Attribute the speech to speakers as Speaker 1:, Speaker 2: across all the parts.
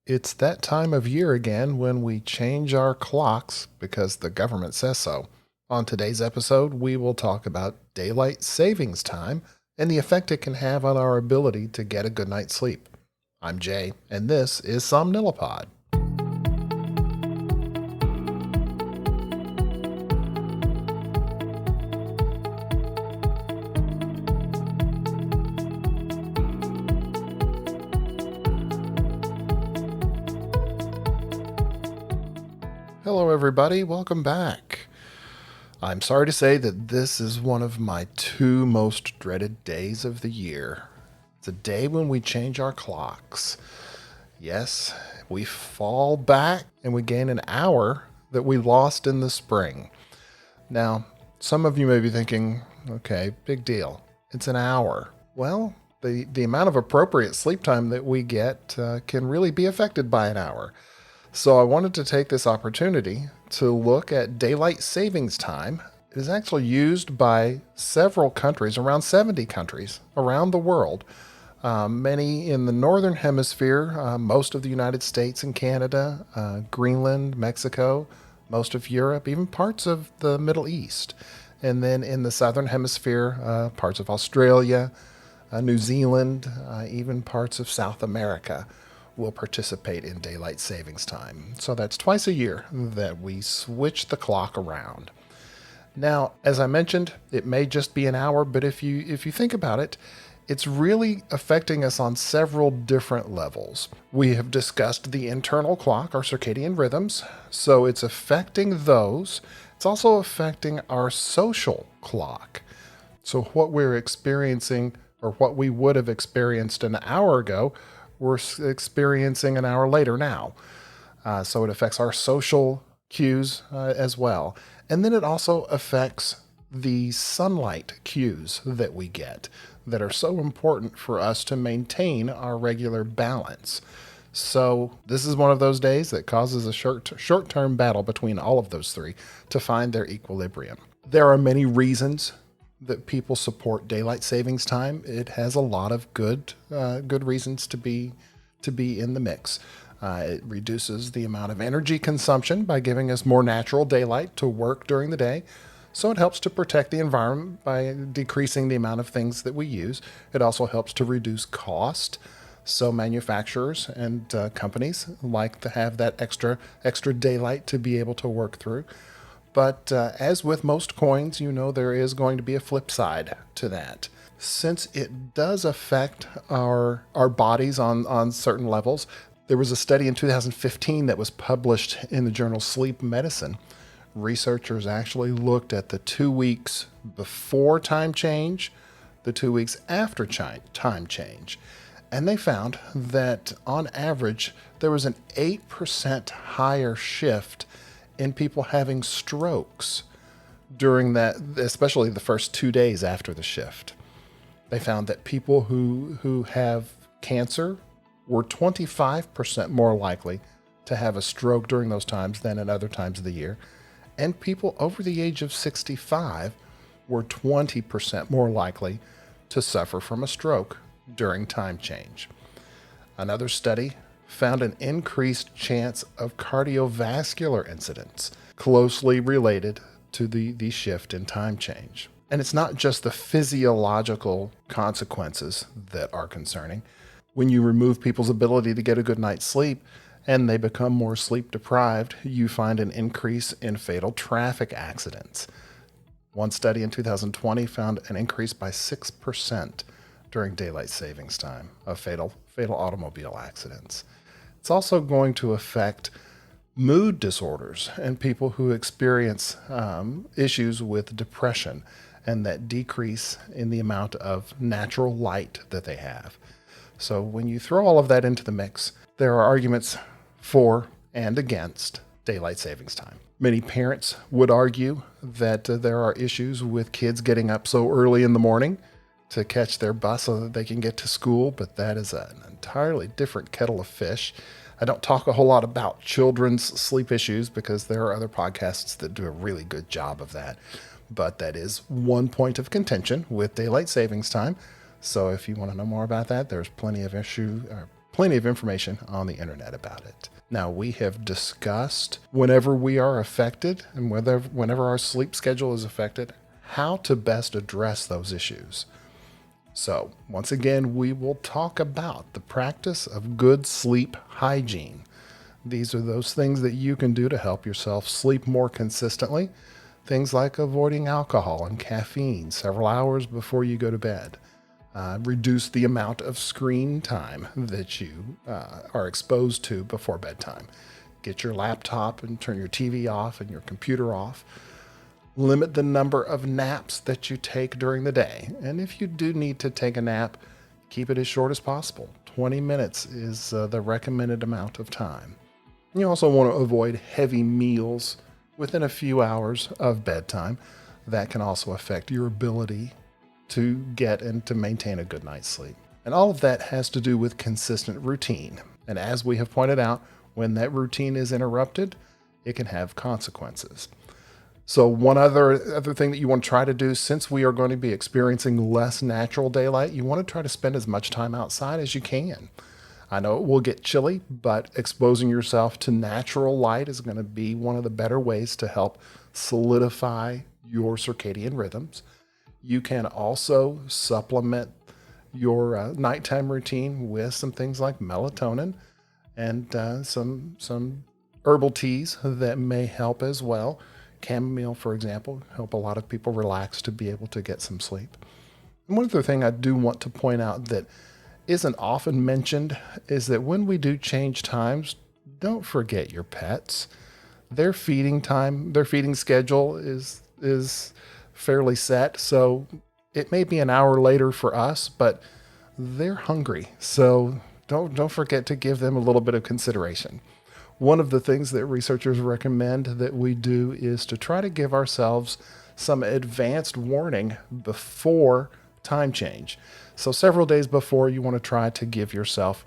Speaker 1: It's that time of year again when we change our clocks because the government says so. On today's episode, we will talk about daylight savings time and the effect it can have on our ability to get a good night's sleep. I'm Jay, and this is Somnilopod. Hello, everybody. Welcome back. I'm sorry to say that this is one of my two most dreaded days of the year. It's a day when we change our clocks. Yes, we fall back and we gain an hour that we lost in the spring. Now, some of you may be thinking, okay, big deal. It's an hour. Well, the amount of appropriate sleep time that we get can really be affected by an hour. So I wanted to take this opportunity to look at daylight savings time. It is actually used by several countries, around 70 countries around the world. Many in the northern hemisphere, most of the United States and Canada, Greenland, Mexico, most of Europe, even parts of the Middle East. And then in the southern hemisphere, parts of Australia, New Zealand, even parts of South America will participate in daylight savings time. So that's twice a year that we switch the clock around. Now, as I mentioned, it may just be an hour, but if you think about it, it's really affecting us on several different levels. We have discussed the internal clock, our circadian rhythms, so it's affecting those. It's also affecting our social clock. So what we're experiencing, or what we would have experienced an hour ago, we're experiencing an hour later now. So it affects our social cues as well. And then it also affects the sunlight cues that we get that are so important for us to maintain our regular balance. So this is one of those days that causes a short-term battle between all of those three to find their equilibrium. There are many reasons that people support daylight savings time. It has a lot of good reasons to be in the mix. It reduces the amount of energy consumption by giving us more natural daylight to work during the day. So it helps to protect the environment by decreasing the amount of things that we use. It also helps to reduce cost. So manufacturers and companies like to have that extra daylight to be able to work through. But as with most coins, there is going to be a flip side to that. Since it does affect our bodies on certain levels, there was a study in 2015 that was published in the journal Sleep Medicine. Researchers actually looked at the 2 weeks before time change, the 2 weeks after time change, and they found that on average there was an 8% higher shift in people having strokes during that, especially the first 2 days after the shift. They found that people who have cancer were 25% more likely to have a stroke during those times than at other times of the year. And people over the age of 65 were 20% more likely to suffer from a stroke during time change. Another study found an increased chance of cardiovascular incidents closely related to the shift in time change. And it's not just the physiological consequences that are concerning. When you remove people's ability to get a good night's sleep and they become more sleep deprived, you find an increase in fatal traffic accidents. One study in 2020 found an increase by 6% during daylight savings time of fatal automobile accidents. It's also going to affect mood disorders and people who experience issues with depression and that decrease in the amount of natural light that they have. So when you throw all of that into the mix, there are arguments for and against daylight savings time. Many parents would argue that there are issues with kids getting up so early in the morning to catch their bus so that they can get to school, but that is an entirely different kettle of fish. I don't talk a whole lot about children's sleep issues because there are other podcasts that do a really good job of that. But that is one point of contention with daylight savings time. So if you want to know more about that, there's plenty plenty of information on the internet about it. Now, we have discussed whenever we are affected and whenever our sleep schedule is affected, how to best address those issues. So, once again, we will talk about the practice of good sleep hygiene. These are those things that you can do to help yourself sleep more consistently. Things like avoiding alcohol and caffeine several hours before you go to bed. Reduce the amount of screen time that you are exposed to before bedtime. Get your laptop and turn your TV off and your computer off. Limit the number of naps that you take during the day. And if you do need to take a nap, keep it as short as possible. 20 minutes is the recommended amount of time. You also want to avoid heavy meals within a few hours of bedtime. That can also affect your ability to get and to maintain a good night's sleep. And all of that has to do with consistent routine. And as we have pointed out, when that routine is interrupted, it can have consequences. So one other thing that you want to try to do, since we are going to be experiencing less natural daylight, you want to try to spend as much time outside as you can. I know it will get chilly, but exposing yourself to natural light is going to be one of the better ways to help solidify your circadian rhythms. You can also supplement your nighttime routine with some things like melatonin and some herbal teas that may help as well. Chamomile, for example, help a lot of people relax to be able to get some sleep. And one other thing I do want to point out that isn't often mentioned is that when we do change times, don't forget your pets. Their feeding time, their feeding schedule is fairly set, so it may be an hour later for us, but they're hungry. So don't forget to give them a little bit of consideration. One of the things that researchers recommend that we do is to try to give ourselves some advanced warning before time change. So several days before, you want to try to give yourself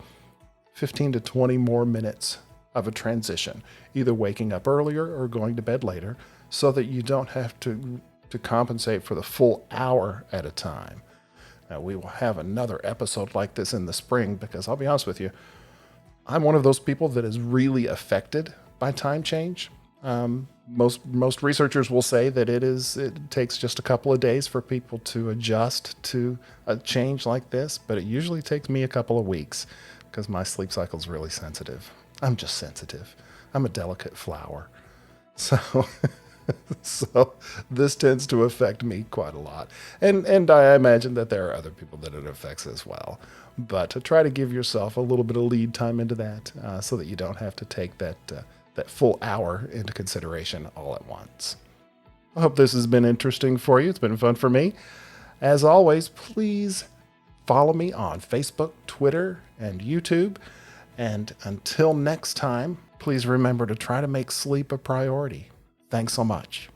Speaker 1: 15 to 20 more minutes of a transition, either waking up earlier or going to bed later, so that you don't have to compensate for the full hour at a time. Now, we will have another episode like this in the spring because I'll be honest with you, I'm one of those people that is really affected by time change. Most researchers will say that it takes just a couple of days for people to adjust to a change like this, but it usually takes me a couple of weeks because my sleep cycle is really sensitive. I'm just sensitive. I'm a delicate flower. So this tends to affect me quite a lot. And I imagine that there are other people that it affects as well. But to try to give yourself a little bit of lead time into that so that you don't have to take that full hour into consideration all at once. I hope this has been interesting for you. It's been fun for me. As always, please follow me on Facebook, Twitter, and YouTube. And until next time, please remember to try to make sleep a priority. Thanks so much.